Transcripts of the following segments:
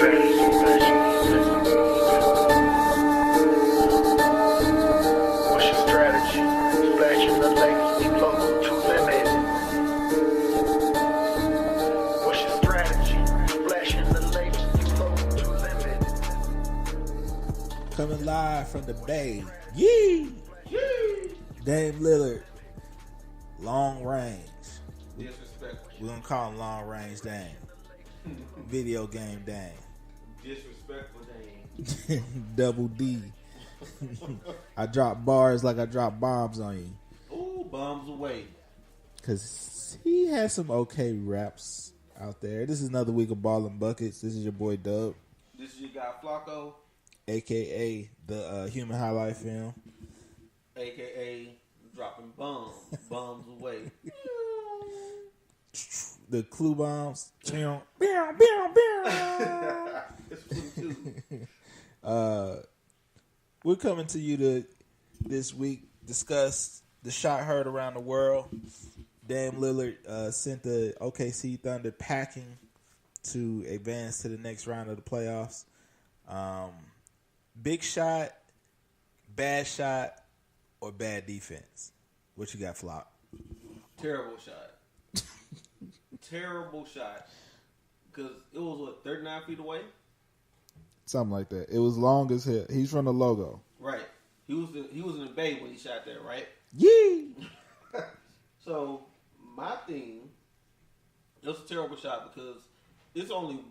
What's your strategy? Flashing the lights, keep local to limit. What's your strategy? Flashing the lights, keep local to limit. Coming live from the Bay. Yee! Dame Lillard. Long range. Disrespectful. We're going to call him long range Dame. Video game Dame. Disrespectful Dame. Double D. I drop bars like I drop bombs on you. Ooh, bombs away. Because he has some okay raps out there. This is another week of Ball and Buckets. This is your boy Dub, This is your guy Flacco, a.k.a. the Human Highlight Film. a.k.a. dropping bombs. Bombs away. The Clue Bombs. It's 22. We're coming to you this week discuss the shot heard around the world. Dame Lillard sent the OKC Thunder packing to advance to the next round of the playoffs. Big shot, bad shot, or bad defense? What you got, Flop? Terrible shot. Terrible shot. Because it was, 39 feet away? Something like that. It was long as hell. He's from the logo. Right. He was in the Bay when he shot that, right? Yee! So, my thing, it was a terrible shot because it's only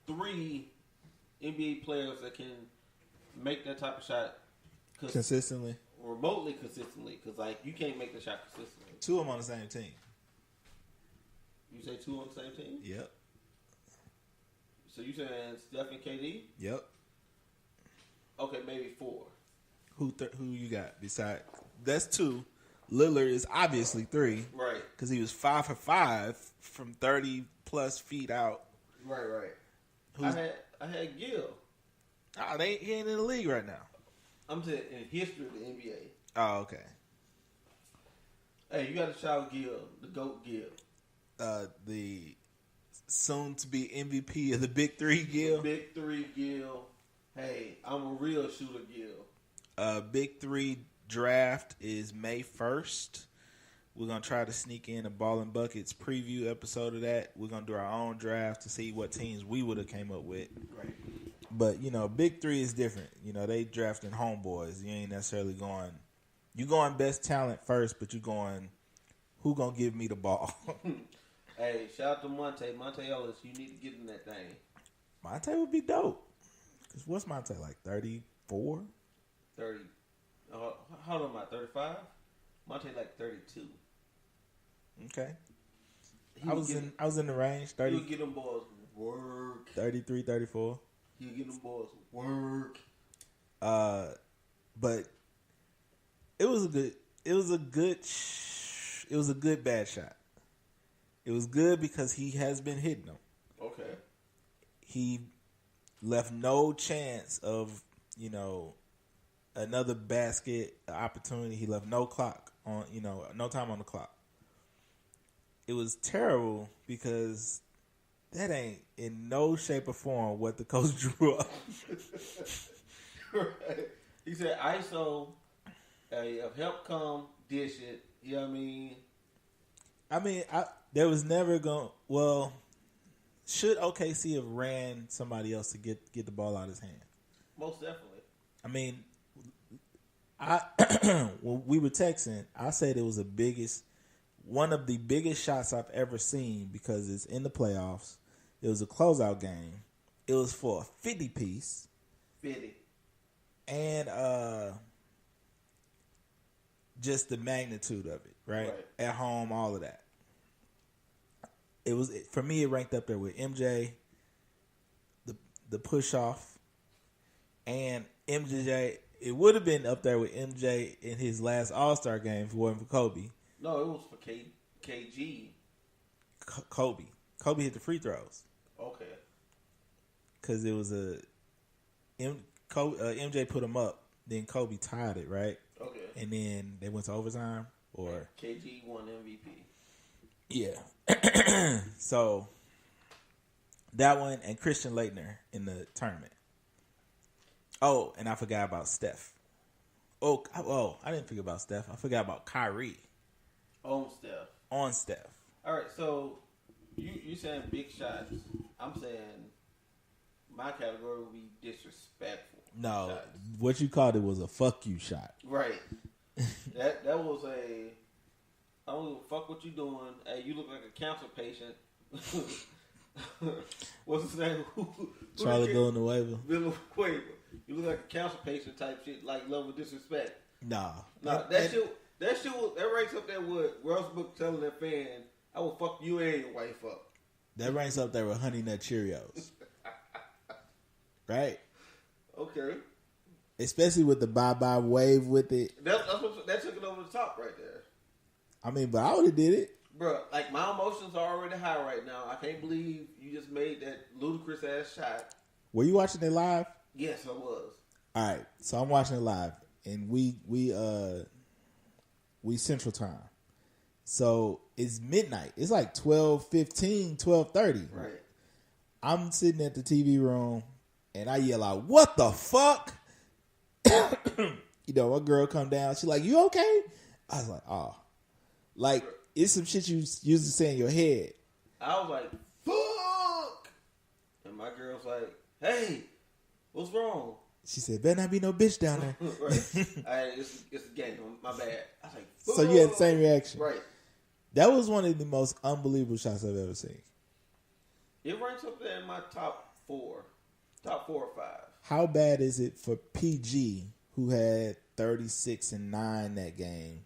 3 NBA players that can make that type of shot Consistently. remotely consistently. Because, you can't make the shot consistently. 2 of them on the same team. You say 2 on the same team? Yep. So, you saying Steph and KD? Yep. Okay, maybe 4. Who you got beside? That's 2. Lillard is obviously 3. Right. Because he was 5 for 5 from 30 plus feet out. Right. Who's, I had Gil. he ain't in the league right now. I'm saying in history of the NBA. Oh, okay. Hey, you got to shout Gil, the GOAT Gil. The soon to be MVP of the Big Three, Gil. Big 3 Gil. Hey, I'm a real shooter Gil. Big Three draft is May 1st. We're going to try to sneak in a Ball and Buckets preview episode of that. We're going to do our own draft to see what teams we would have came up with. Right. But, Big Three is different. They drafting homeboys. You ain't necessarily going... You going best talent first, but you going, who going to give me the ball? Hey, shout out to Monte Ellis. You need to get in that thing. Monte would be dope. Because what's Monte, like 34? 30. How old am I? 35? Monte like 32. Okay. I was in the range. He 30, would get them boys work. 33, 34. He would get them boys work. But it was a good bad shot. It was good because he has been hitting them. Okay. He left no chance of, another basket opportunity. He left no clock on, no time on the clock. It was terrible because that ain't in no shape or form what the coach drew up. Right. He said, ISO, if help come, dish it. You know what I mean? There was never going. Well, should OKC have ran somebody else to get the ball out of his hand? Most definitely. When we were texting, I said it was one of the biggest shots I've ever seen because it's in the playoffs. It was a closeout game. It was for a 50 piece. 50. And just the magnitude of it, right? At home, all of that. It was, for me, it ranked up there with MJ, the push off, and MJ. It would have been up there with MJ in his last All-Star game if it wasn't for Kobe. No, it was for KG. Kobe hit the free throws. Okay. Because it was MJ put him up, then Kobe tied it, right? Okay. And then they went to overtime, or KG won MVP. Yeah. So That one and Christian Laettner in the tournament. Oh, and I forgot about Steph. Oh, I didn't forget about Steph. I forgot about Kyrie On Steph. on Steph. All right, so you saying big shots. I'm saying my category would be disrespectful. No, shots. what you called it was a fuck you shot. Right. that was a. I don't give a fuck what you doing. Hey, you look like a cancer patient. What's his name? Charlie Villanueva. Villanueva. You look like a cancer patient type shit, like level of disrespect. Nah. That shit ranks up there with Westbrook telling that fan, "I will fuck you and your wife up." That ranks up there with Honey Nut Cheerios. Right? Okay. Especially with the bye-bye wave with it. That took it over the top right there. I mean, but I would have did it. Bro, like my emotions are already high right now. I can't believe you just made that ludicrous ass shot. Were you watching it live? Yes, I was. All right, so I'm watching it live, and we Central Time, so it's midnight. It's like 12:15, 12:30. Right. I'm sitting at the TV room, and I yell out, "What the fuck?" You know, my girl come down. She like, "You okay?" I was like, "Oh, like it's some shit you usually say in your head." I was like, "Fuck," and my girl's like, "Hey, what's wrong?" She said, "Better not be no bitch down there." Right. It's a game. My bad. I was like, "Fuck." So you had the same reaction, Right. That was one of the most unbelievable shots I've ever seen. It ranks up there in my top 4 or 5. How bad is it for PG, who had 36 and 9 that game,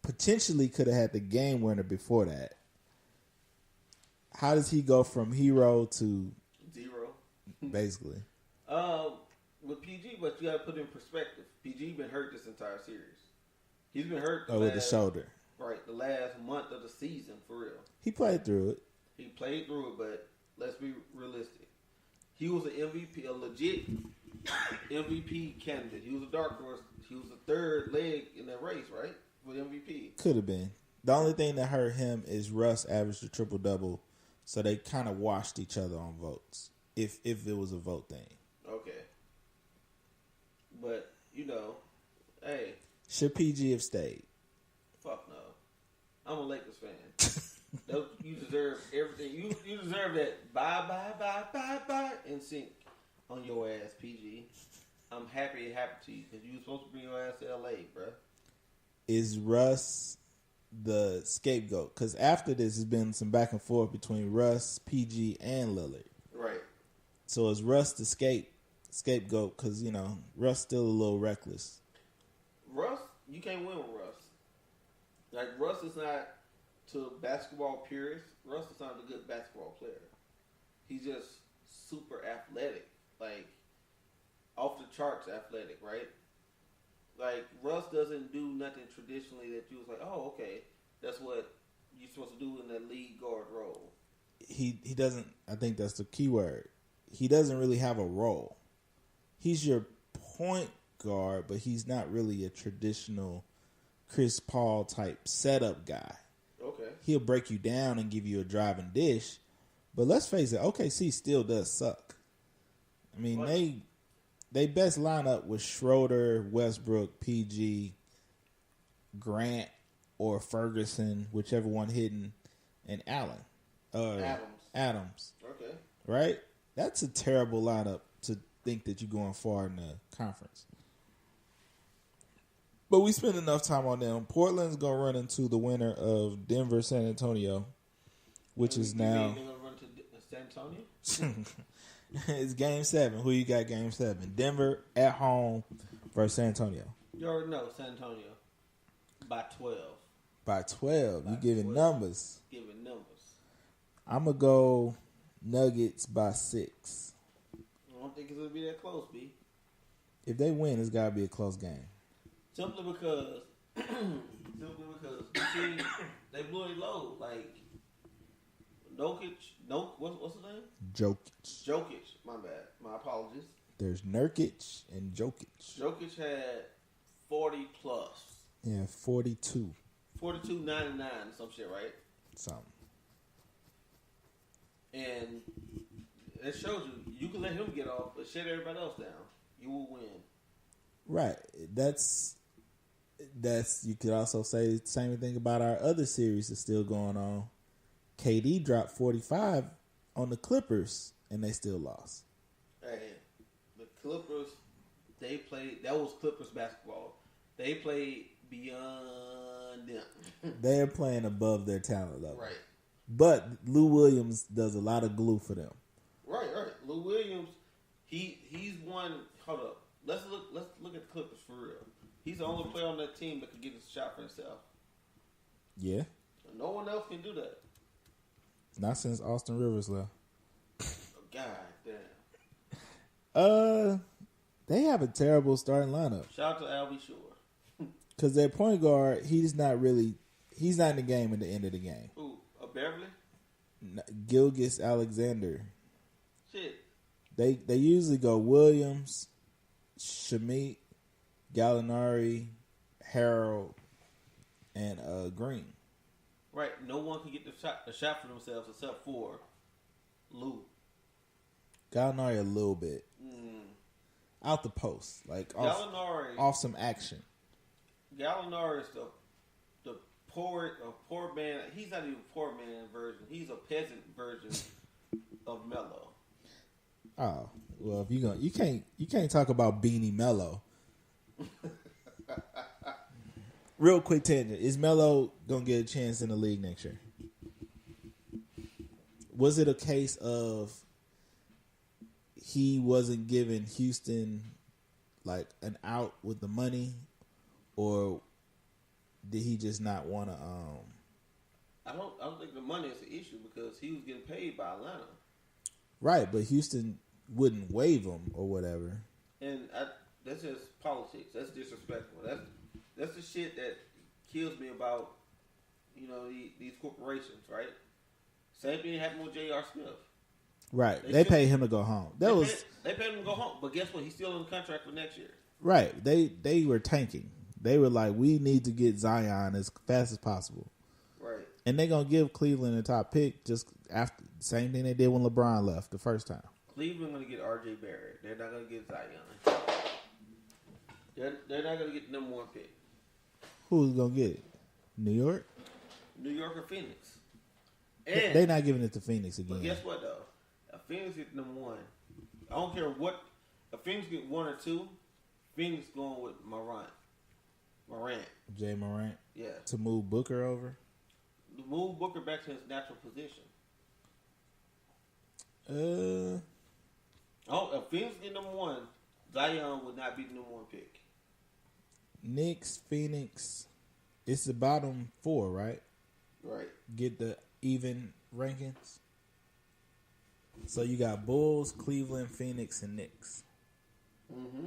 potentially could have had the game winner before that? How does he go from hero to 0? basically? With PG, but you got to put it in perspective. PG been hurt this entire series. He's been hurt With the shoulder. Right, the last month of the season, for real. He played through it. He played through it, but let's be realistic. He was an MVP, a legit MVP candidate. He was a dark horse. He was the third leg in that race, right? For MVP. Could have been. The only thing that hurt him is Russ averaged a triple-double, so they kind of washed each other on votes, if it was a vote thing. Okay. But, you know, hey. Should PG have stayed? Fuck no. I'm a Lakers fan. You deserve everything. You deserve that bye in sync on your ass, PG. I'm happy it happened to you because you were supposed to bring your ass to LA, bruh. Is Russ the scapegoat? Because after this, there's been some back and forth between Russ, PG, and Lillard. Right. So is Russ the scapegoat? Because, you know, Russ still a little reckless. Russ, you can't win with Russ. Like, Russ is not, to basketball purists, Russ is not a good basketball player. He's just super athletic. Like, off the charts athletic, right? Like, Russ doesn't do nothing traditionally that you was like, oh, okay, that's what you're supposed to do in that lead guard role. He doesn't, I think that's the key word. He doesn't really have a role. He's your point guard, but he's not really a traditional Chris Paul type setup guy. Okay. He'll break you down and give you a driving dish. But let's face it, OKC still does suck. I mean, What? they best lineup was Schroeder, Westbrook, PG, Grant, or Ferguson, whichever one hitting, and Allen. Adams. Okay. Right? That's a terrible lineup to think that you're going far in the conference. But we spend enough time on them. Portland's going to run into the winner of Denver, San Antonio, which is now... They're going to run to San Antonio? It's Game 7. Who you got Game 7? Denver at home versus San Antonio. You already know San Antonio. By 12. By 12. You giving 12. numbers. Giving numbers. I'm going to go Nuggets by 6. I don't think it's going to be that close, B. If they win, it's got to be a close game. Simply because you see, they blew it low. Like, what's his name? Jokic. My bad. My apologies. There's Nurkic and Jokic. Jokic had 40 plus. Yeah, 42. 42.99, some shit, right? Something. And it shows you can let him get off, but shut everybody else down. You will win. Right. That's you could also say the same thing about our other series that's still going on. KD dropped 45 on the Clippers and they still lost. And the Clippers, they played. That was Clippers basketball. They played beyond them. They're playing above their talent level. Right. But Lou Williams does a lot of glue for them. Right. Lou Williams, he's one. Hold up. Let's look at the Clippers for real. He's the only player on that team that can get a shot for himself. Yeah. No one else can do that. Not since Austin Rivers left. God damn. They have a terrible starting lineup. Shout out to Albie Shore. Because their point guard, he's not in the game at the end of the game. Who? Beverly? Gilgeous Alexander. Shit. They usually go Williams, Shamit, Gallinari, Harold, and Green. Right. No one can get the shot for themselves except for Lou. Gallinari a little bit. Out the post. Like off some action. Gallinari is the poor man. He's not even a poor man version. He's a peasant version of Melo. Oh, well, if you can't talk about Beanie Melo. Real quick tangent: is Melo gonna get a chance in the league next year? Was it a case of he wasn't giving Houston like an out with the money, or did he just not want to? I don't think the money is the issue because he was getting paid by Atlanta. Right, but Houston wouldn't waive him or whatever. And that's just politics. That's disrespectful. That's the shit that kills me about these corporations, right? Same thing happened with J.R. Smith. Right, they paid him to go home. They paid him to go home, but guess what? He's still in the contract for next year. Right, they were tanking. They were like, we need to get Zion as fast as possible. Right, and they're gonna give Cleveland a top pick just after same thing they did when LeBron left the first time. Cleveland going to get R.J. Barrett. They're not going to get Zion. They're not going to get the number one pick. Who's gonna get it? New York? New York or Phoenix? And they're not giving it to Phoenix again. But guess what though? If Phoenix get number one, I don't care what. If Phoenix get 1 or 2, Phoenix going with Morant. Jay Morant. Yeah. To move Booker over. Move Booker back to his natural position. If Phoenix get number one, Zion would not be the number one pick. Knicks, Phoenix. It's the bottom 4, right? Right. Get the even rankings. So you got Bulls, Cleveland, Phoenix, and Knicks. Mm-hmm.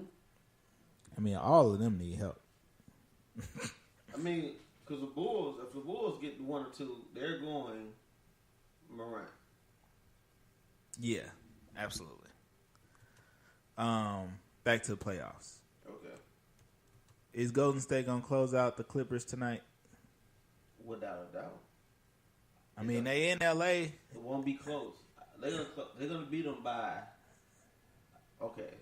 I mean, all of them need help. I mean, because if the Bulls get 1 or 2, they're going Morant. Yeah, absolutely. Back to the playoffs. Okay. Is Golden State gonna close out the Clippers tonight? Without a doubt. I mean, they in LA. It won't be close. They're gonna beat them by. Okay,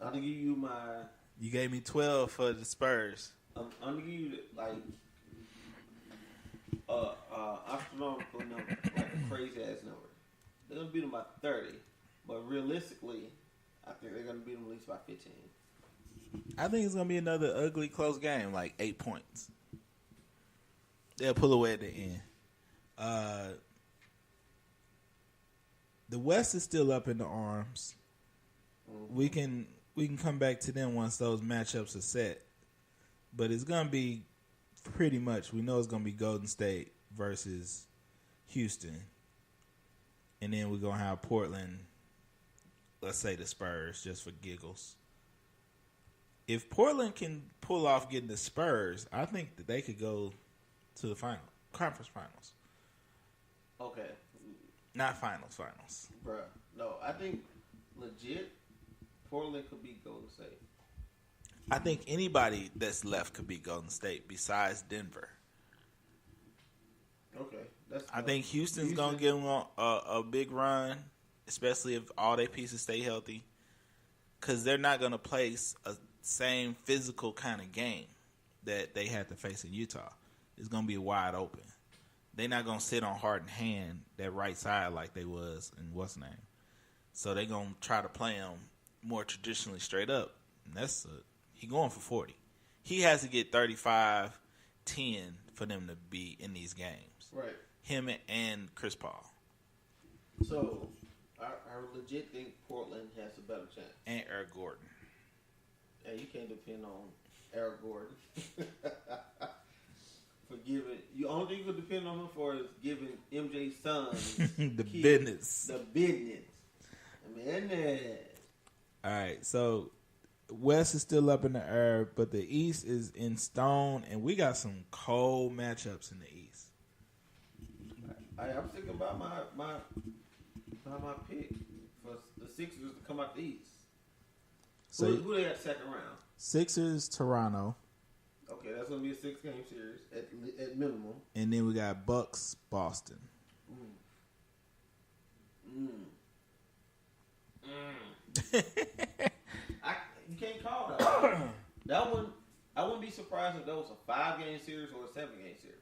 I'm gonna give you my. You gave me 12 for the Spurs. I'm gonna give you like astronomical number, like a crazy ass number. They're gonna beat them by 30, but realistically, I think they're gonna beat them at least by 15. I think it's gonna be another ugly close game, like 8 points. They'll pull away at the end. The West is still up in the arms. Mm-hmm. We can come back to them once those matchups are set. But it's gonna be pretty much, we know it's gonna be Golden State versus Houston. And then we're gonna have Portland, let's say the Spurs, just for giggles. If Portland can pull off getting the Spurs, I think that they could go to the conference finals. Okay. Not finals. Bruh. No, I think legit Portland could beat Golden State. I think anybody that's left could beat Golden State besides Denver. Okay. I think Houston's going to give them a big run. especially if all their pieces stay healthy, because they're not going to place a same physical kind of game that they had to face in Utah. It's going to be wide open. They're not going to sit on Harden hand that right side like they was in what's name. So they're going to try to play him more traditionally straight up. And he going for 40. He has to get 35-10 for them to be in these games. Right. Him and Chris Paul. So, I legit think Portland has a better chance. And Eric Gordon. And you can't depend on Eric Gordon. For giving, you only thing you can depend on him for is giving MJ's son the business. The business. I mean, all right, so West is still up in the air, but the East is in stone, and we got some cold matchups in the East. I'm thinking about my pick for the Sixers to come out the East. So who they got second round? Sixers, Toronto. Okay, that's gonna be a 6-game series at minimum. And then we got Bucks, Boston. You can't call that. That one, I wouldn't be surprised if that was a 5-game series or a 7-game series.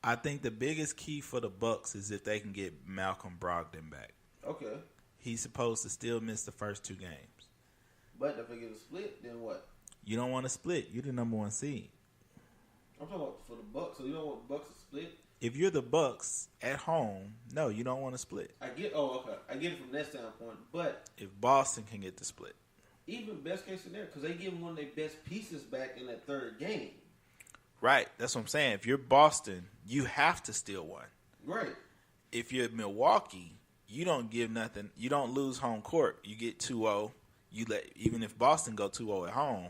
I think the biggest key for the Bucks is if they can get Malcolm Brogdon back. Okay. He's supposed to still miss the first 2 games. But if they get a split, then what? You don't want to split. You're the number 1 seed. I'm talking about for the Bucks. So you don't want the Bucks to split? If you're the Bucks at home, no, you don't want to split. I get it from that standpoint. But if Boston can get the split. Even best case scenario, because they give them one of their best pieces back in that third game. Right. That's what I'm saying. If you're Boston, you have to steal one. Right. If you're Milwaukee, you don't give nothing. You don't lose home court. You get 2-0. Even if Boston go 2-0 at home,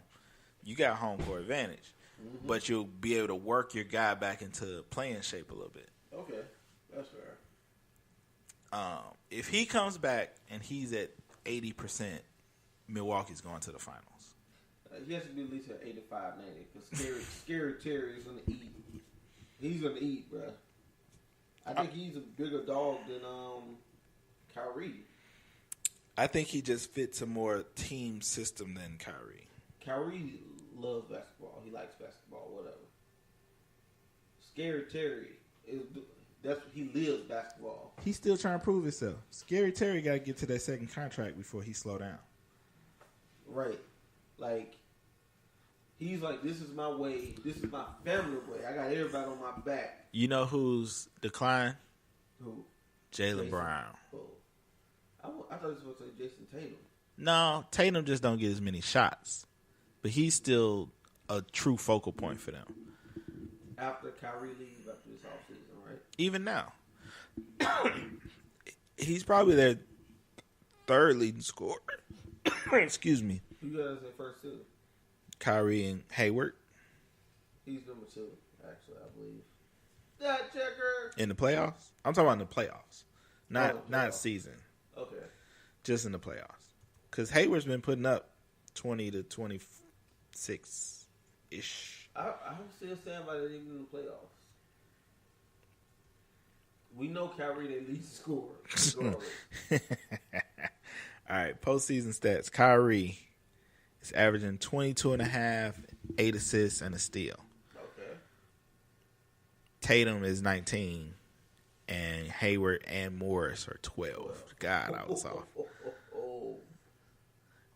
you got home court advantage. Mm-hmm. But you'll be able to work your guy back into playing shape a little bit. Okay. That's fair. If he comes back and he's at 80%, Milwaukee's going to the finals. He has to be at least at 85-90 because Scary Terry is going to eat. He's going to eat, bro. I think he's a bigger dog than Kyrie. I think he just fits a more team system than Kyrie. Kyrie loves basketball. He likes basketball, whatever. Scary Terry he lives basketball. He's still trying to prove himself. Scary Terry got to get to that second contract before he slow down. Right. Like, he's like, this is my way. This is my family way. I got everybody on my back. You know who's declined? Who? Jaylen Brown. Oh. I thought he was supposed to say Jason Tatum. No, Tatum just don't get as many shots. But he's still a true focal point for them. After Kyrie leaves after this offseason, right? Even now. He's probably their third leading scorer. Excuse me. Who got us at first two? Kyrie and Hayward. He's number 2, actually, I believe. That checker. In the playoffs? I'm talking about in the playoffs. Not season. Okay. Just in the playoffs. Because Hayward's been putting up 20 to 26-ish. I don't still stand by that even in the playoffs. We know Kyrie their lead scorer. All right, postseason stats. Kyrie is averaging 22.5, 8 assists, and a steal. Okay. Tatum is 19, and Hayward and Morris are 12. God, I was off.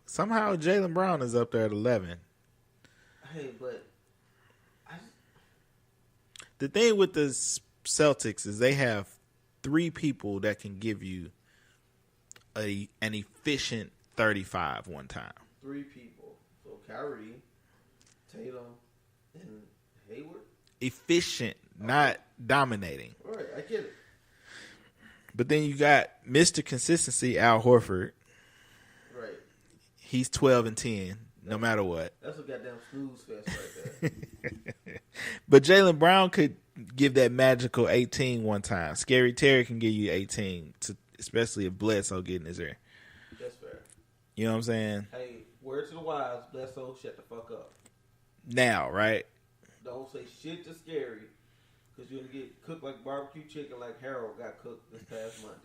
Somehow Jaylen Brown is up there at 11. Hey, but the thing with the Celtics is they have 3 people that can give you an efficient 35 one time. 3 people. So Kyrie, Tatum, and Hayward? Efficient, not dominating. All right, I get it. But then you got Mr. Consistency, Al Horford. Right. He's 12 and 10, no matter what. That's a goddamn snooze fest right there. But Jaylen Brown could give that magical 18 one time. Scary Terry can give you 18, especially if Bledsoe get in his ear. That's fair. You know what I'm saying? Hey, word to the wise, Bledsoe, shut the fuck up. Now, right? Don't say shit to Scary, because you're going to get cooked like barbecue chicken like Harold got cooked this past Monday.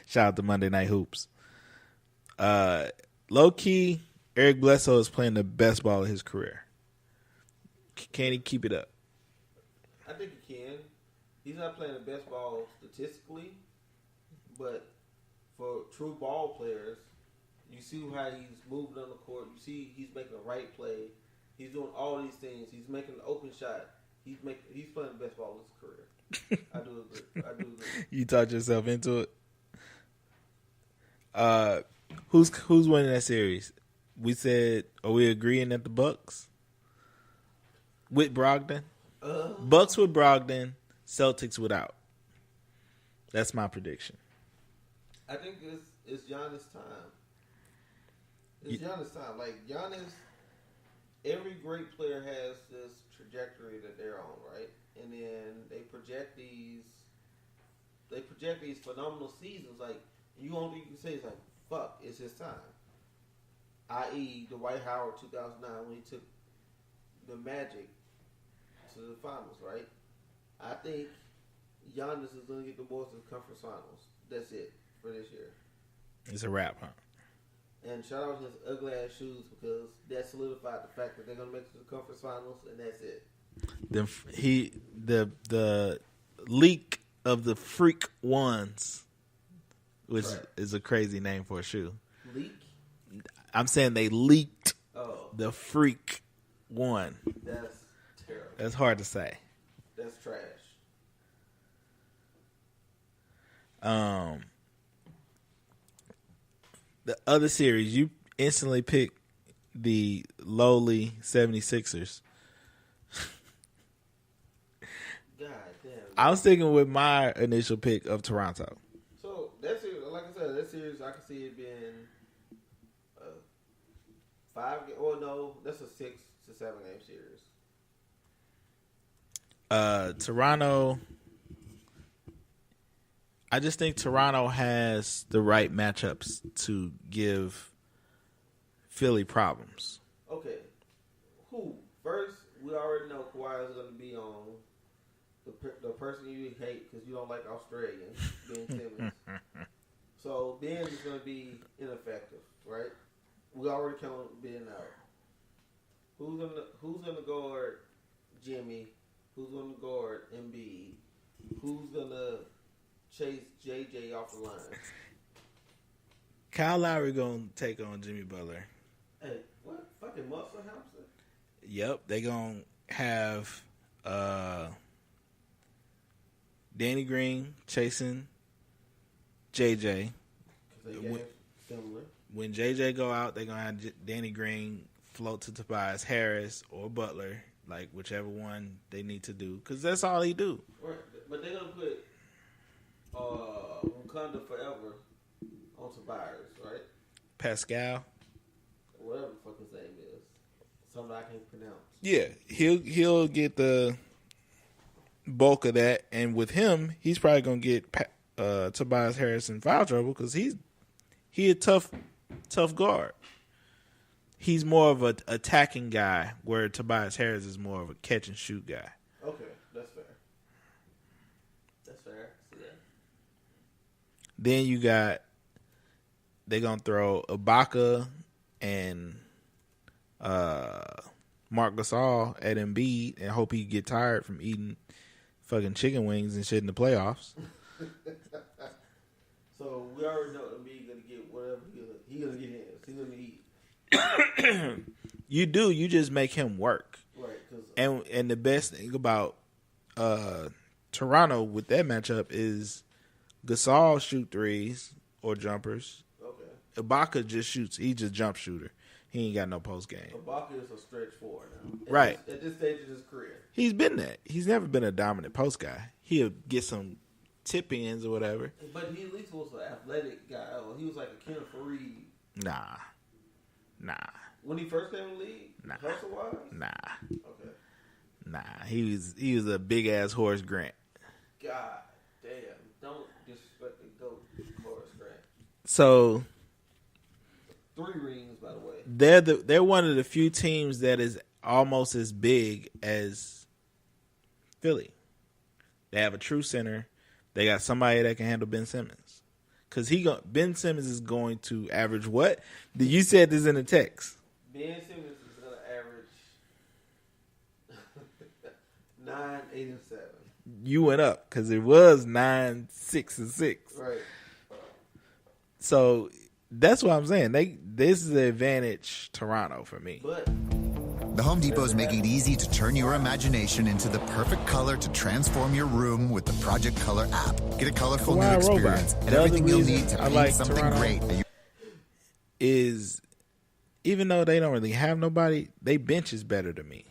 Shout out to Monday Night Hoops. Low key, Eric Bledsoe is playing the best ball of his career. Can he keep it up? I think he can. He's not playing the best ball statistically, but for true ball players, you see how he's moving on the court. You see he's making the right play. He's doing all these things. He's making an open shot. He's playing the best ball of his career. I do agree. You talked yourself into it. Who's winning that series? We said, are we agreeing that the Bucks with Brogdon? Bucks with Brogdon, Celtics without. That's my prediction. I think it's Giannis' time. It's Giannis' time. Like Giannis, every great player has this trajectory that they're on, right? And then they project these phenomenal seasons. Like you can say it's like, fuck, it's his time. I.e. Dwight Howard 2009 when he took the Magic to the finals, right? I think Giannis is going to get the Boston Conference Finals. That's it for this year. It's a wrap, huh? And shout out to his ugly ass shoes because that solidified the fact that they're going to make it to the Conference Finals, and that's it. The leak of the Freak Ones, which is a crazy name for a shoe. Leak? I'm saying they leaked the Freak One. That's terrible. That's hard to say. That's trash. The other series, you instantly picked the lowly 76ers. God damn. I'm sticking with my initial pick of Toronto. So that series, like I said, that series I can see it being that's a 6 to 7 game series. Toronto. I just think Toronto has the right matchups to give Philly problems. Okay. Who? First, we already know Kawhi is going to be on the person you hate because you don't like Australians, Ben Simmons. So Ben is going to be ineffective, right? We already count Ben out. Who's gonna guard Jimmy? Who's gonna guard Embiid? Who's gonna chase JJ off the line? Kyle Lowry gonna take on Jimmy Butler. Hey, what? Fucking Muscle Hampson? Yep, they gonna have Danny Green chasing JJ. Similar. When JJ go out, they're gonna have Danny Green float to Tobias Harris or Butler, like whichever one they need to do, because that's all he do. Right, but they're gonna put Wakanda Forever on Tobias, right? Pascal, whatever the fuck his name is, something I can't pronounce. Yeah, he'll get the bulk of that, and with him, he's probably gonna get Tobias Harris in foul trouble because he a tough guard. He's more of an attacking guy, where Tobias Harris is more of a catch and shoot guy. Okay, that's fair. That's fair. See that? Then you got, they're gonna throw Ibaka and Marc Gasol at Embiid and hope he get tired from eating fucking chicken wings and shit in the playoffs. So we already know Embiid gonna get whatever he gonna get his. He gonna eat. You do. You just make him work. Right. And the best thing about Toronto with that matchup is Gasol shoot threes or jumpers. Okay. Ibaka just shoots. He's just jump shooter. He ain't got no post game. Ibaka is a stretch forward now. Right. At this stage of his career. He's been that. He's never been a dominant post guy. He'll get some tip ins or whatever. But he at least was an athletic guy. He was like a Kenneth Faried. Nah. When he first came in the league? Hustle-wise? Nah. Okay. Nah. He was a big ass Horace Grant. God damn. Don't disrespect the GOAT, Horace Grant. So 3 rings, by the way. they're one of the few teams that is almost as big as Philly. They have a true center. They got somebody that can handle Ben Simmons. Because Ben Simmons is going to average what? You said this in the text. Ben Simmons is going to average 9, 8, and 7. You went up because it was 9, 6, and 6. Right. So that's what I'm saying. This is the advantage Toronto for me. But The Home Depot is making it easy to turn your imagination into the perfect color to transform your room with the Project Color app. Get a colorful new Kawhi experience Robot. and The everything other you'll reason need to I paint like something Toronto great. that you- Is even though they don't really have nobody, they bench is better to me.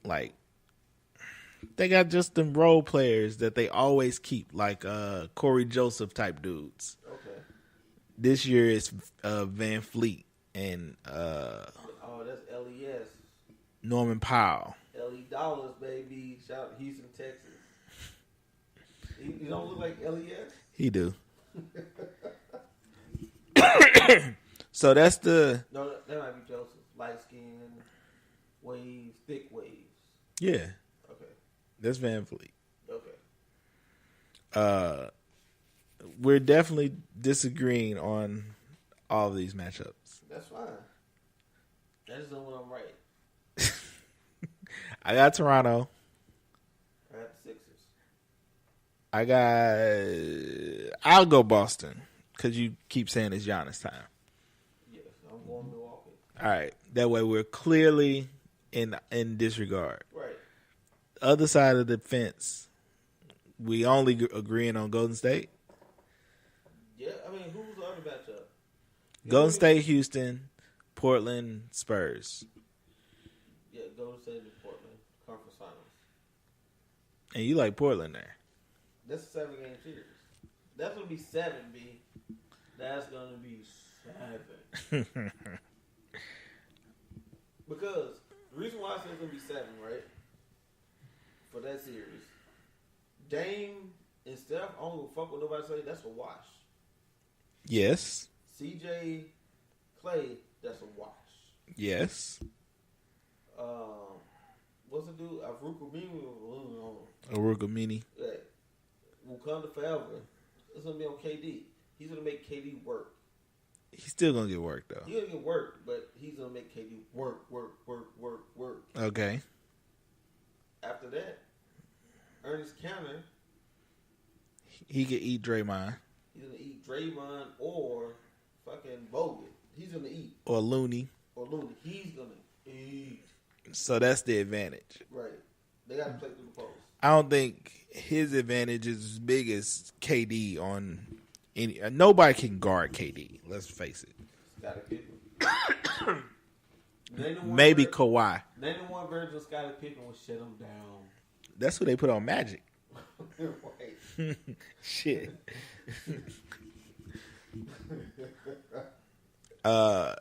Like they got just them role players that they always keep, like Corey Joseph type dudes. okay. This year it's Van Fleet and Oh, that's LES. Norman Powell. LE Dollars, baby. Shout out to Houston, Texas. He don't look like LES? He do. So that's the No, that might be Joseph. Light skin, waves, thick waves. yeah. Okay. That's Van Fleet. Okay. We're definitely disagreeing on all of these matchups. That's fine. I just know when I'm right. I got Toronto. I got the Sixers. I'll go Boston because you keep saying it's Giannis time. Yes, I'm going Milwaukee. All right, that way we're clearly in disregard. Right. Other side of the fence, we only agreeing on Golden State. Yeah, I mean, who's the other matchup? Golden State, Houston, Portland, Spurs, Yeah, Golden State and Portland. Conference Finals. and you like Portland there. That's a 7-game series. That's going to be 7, B. That's going to be 7. Because the reason why I said it's going to be 7, right? For that series, Dame and Steph, I don't give a fuck what nobody say. That's a wash. Yes, CJ, Clay, that's a wash. yes. What's the dude? Aruka Mini. Yeah. Wakanda Forever. It's going to be on KD. He's going to make KD work. He's still gonna get work though. He's going to get work, but he's going to make KD work. Okay. After that, Ernest Counter, He could eat Draymond he's going to eat Draymond or fucking Bogut. He's going to eat. or Looney. Or Looney. He's going to eat. So that's the advantage. Right. They got to play through the post. I don't think his advantage is as big as KD on any. Nobody can guard KD. Let's face it. Scottie Pippen. Maybe Kawhi. Name the one version of Scottie Pippen will shut him down. That's who they put on Magic. Right. Shit. I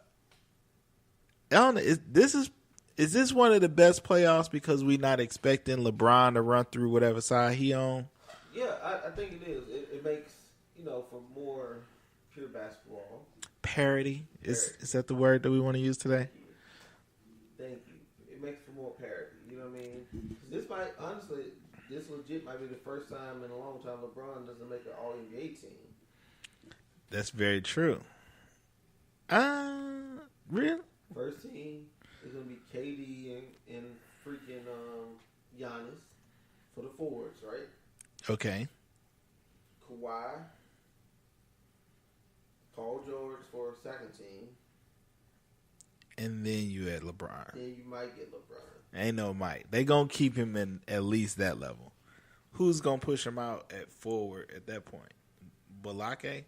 don't know. Is this one of the best playoffs because we not expecting LeBron to run through whatever side he on? Yeah, I think it is. It makes, for more pure basketball. Parity is that the word that we want to use today? Thank you. It makes for more parity. You know what I mean? 'Cause this might, honestly, this legit might be the first time in a long time LeBron doesn't make an All NBA team. That's very true. Really? First team is gonna be KD and freaking Giannis for the forwards, right? Okay. Kawhi, Paul George for second team. And then you had LeBron. Then you might get LeBron. Ain't no Mike. They gonna keep him in at least that level. Who's gonna push him out at forward at that point? Balake?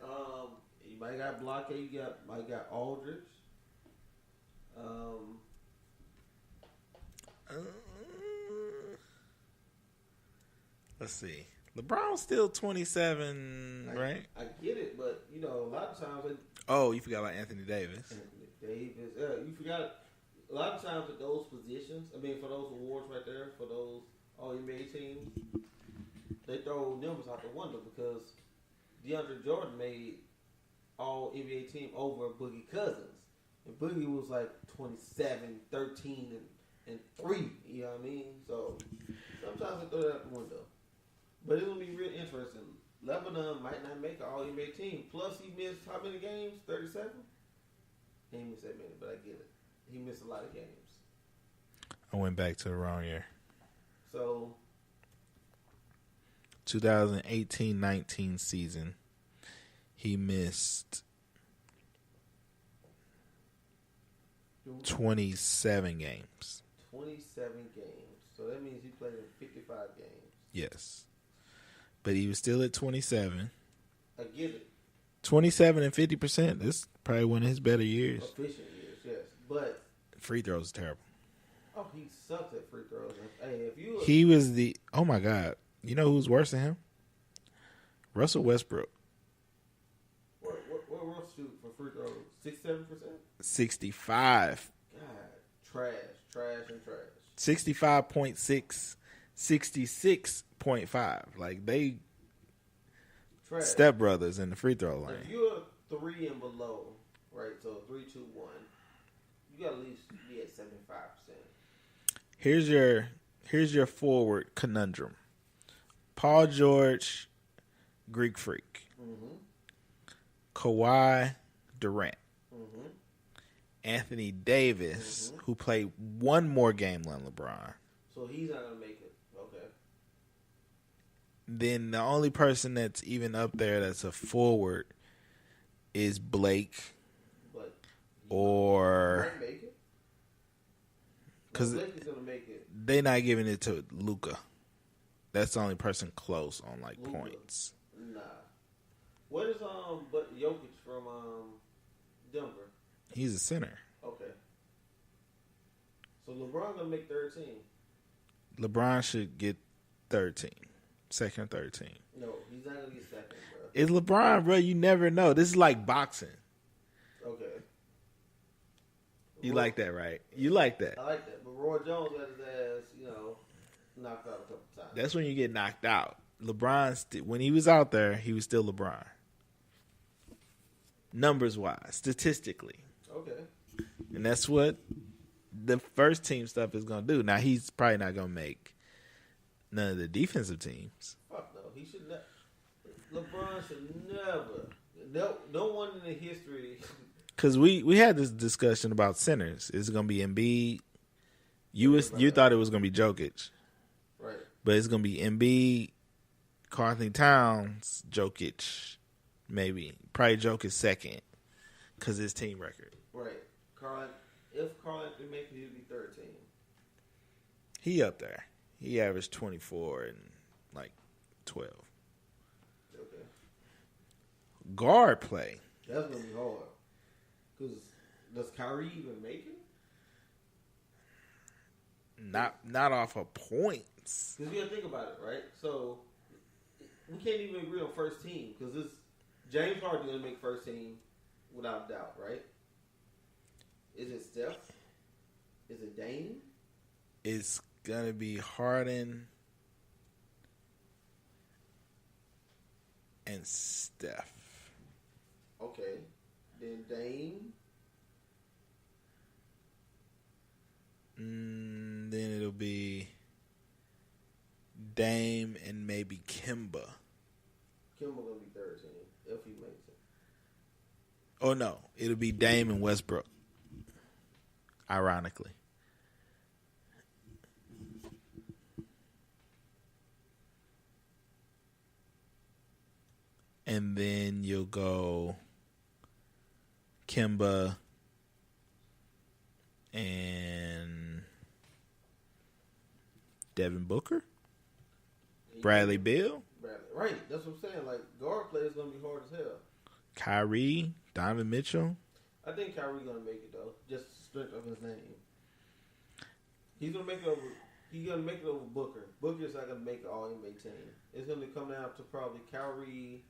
You might got Block. You might got Aldridge. Let's see. LeBron's still 27, right? I get it, but a lot of times Oh, you forgot about Anthony Davis. Davis. You forgot a lot of times at those positions. I mean, for those awards right there, for those All NBA teams, they throw numbers out the window because DeAndre Jordan made All NBA team over Boogie Cousins, and Boogie was like 27, 13, and 3. You know what I mean? So sometimes they throw that out the window. But it's gonna be real interesting. Lebanon might not make an All-NBA team. Plus, he missed how many games? 37. He didn't miss that many, but I get it. He missed a lot of games. I went back to the wrong year. So 2018-19 season, he missed 27 games. 27 games. So that means he played in 55 games. Yes. But he was still at 27. I get it. 27 and 50%. This is probably one of his better years. Efficient years, yes. But Free throws is terrible. he sucks at free throws. Hey, if you He was oh my God. You know who's worse than him? Russell Westbrook. what Russ shoot for free throws? 6-7%? 65. God, trash. 65.6, 66.5. Like they Trash. stepbrothers in the free throw line. If you're 3 and below, right? So 3, 2, 1, you got to at least be at 75%. Here's your forward conundrum. Paul George, Greek Freak. Mm-hmm. Kawhi Durant. Mm-hmm. Anthony Davis, who played one more game than LeBron. So he's not going to make it. Okay. Then the only person that's even up there that's a forward is Blake But or might make it. because Blake is going to make it. they're not giving it to Luka. That's the only person close on like Luka. points. Nah. What is but Jokic from Denver? He's a center. Okay. So LeBron gonna make 13. LeBron should get 13, second or 13. No, he's not gonna get second, bro. It's LeBron, bro. You never know. This is like boxing. Okay. You like that, right? You like that. I like that. But Roy Jones got his ass, knocked out a couple times. That's when you get knocked out. LeBron, when he was out there, he was still LeBron. Numbers wise, statistically. Okay. And that's what the first team stuff is going to do. Now, he's probably not going to make none of the defensive teams. Fuck no. He should not. LeBron should never. No one in the history. Because we had this discussion about centers. Is it going to be Embiid? You thought it was going to be Jokic. Right. But it's going to be Embiid, Karl Anthony Towns, Jokic, maybe. Probably Jokic second because his team record. Right. If Karl Anthony makes it, he'll be 13. He up there. He averaged 24 and like 12. Okay. Guard play. That's going to be hard. Because does Kyrie even make it? Not off of points. Because you got to think about it, right? So we can't even agree on first team because this James Harden going to make first team without doubt, right? Is it Steph? Is it Dame? It's gonna be Harden and Steph. Okay. Then Dame. Then it'll be Dame and maybe Kimba. Kimba going to be 13 if he makes it. Oh no, it'll be Dame and Westbrook. Ironically. And then you'll go Kimba and Devin Booker, Bradley Beal, Right. That's what I'm saying. Like, guard play is going to be hard as hell. Kyrie, Donovan Mitchell. I think Kyrie's going to make it, though. Just strength of his name. He's going to make it over. He's going to make it over Booker. Booker's not going to make it All-NBA team. It's going to come down to probably Kyrie,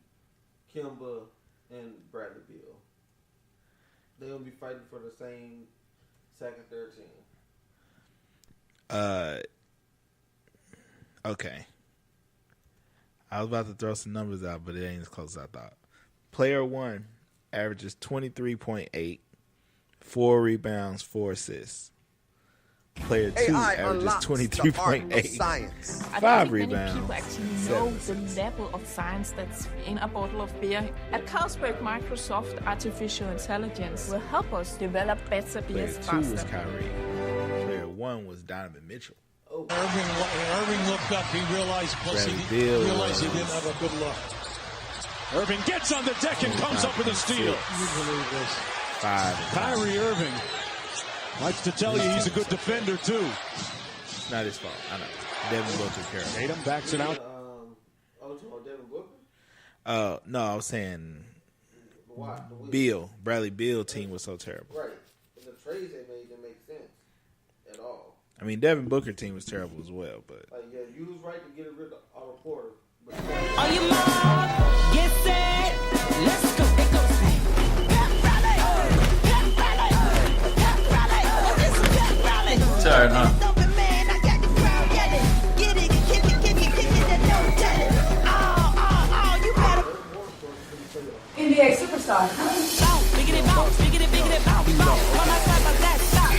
Kimba, and Bradley Beal. They're going to be fighting for the same second, third team. Okay. I was about to throw some numbers out, but it ain't as close as I thought. Player 1 averages 23.8, 4 rebounds, 4 assists. Player 2 AI averages unlocks the art of 23.8. science. I 5 don't think many rebounds, people actually 7 know the assists. level of science that's in a bottle of beer. At Carlsberg, Microsoft Artificial Intelligence will help us develop better Player beers 2 was faster. Kyrie. Player 1 was Donovan Mitchell. Irving looked up. He realized, Bradley Beal realized he was- didn't have a good look. Irving gets on the deck and comes up with a steal. You believe this? 5. Kyrie Irving likes to tell you he's a good defender too. It's not his fault. I know. Devin Booker carried. Tatum backs it out. Devin Booker? No, I was saying Why? Beal. Bradley Beal team was so terrible. Right. And the trades they made didn't make sense at all. I mean, Devin Booker team was terrible as well, but Like, yeah, you was right to get rid of our reporter. But On your mark, get set, let's go. It goes. Pep rally, pep rally, pep rally. This is pep rally. Tired, huh? Open man, I got the crowd yelling. Get it, kick it, and don't tell it. Oh, you better. NBA superstar. Bounce, biggity bounce, biggity bounce, bounce. When I clap like that, stop,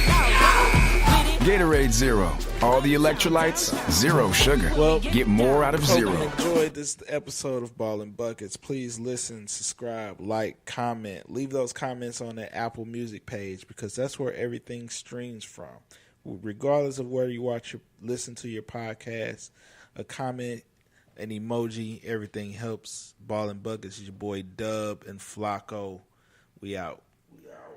Gatorade Zero. All the electrolytes, zero sugar. Well, Get more out of hope zero. you enjoyed this episode of Ball and Buckets. Please listen, subscribe, like, comment. Leave those comments on the Apple Music page because that's where everything streams from. Regardless of where you listen to your podcast, a comment, an emoji, everything helps. Ball and Buckets is your boy Dub and Flacco. We out. we are.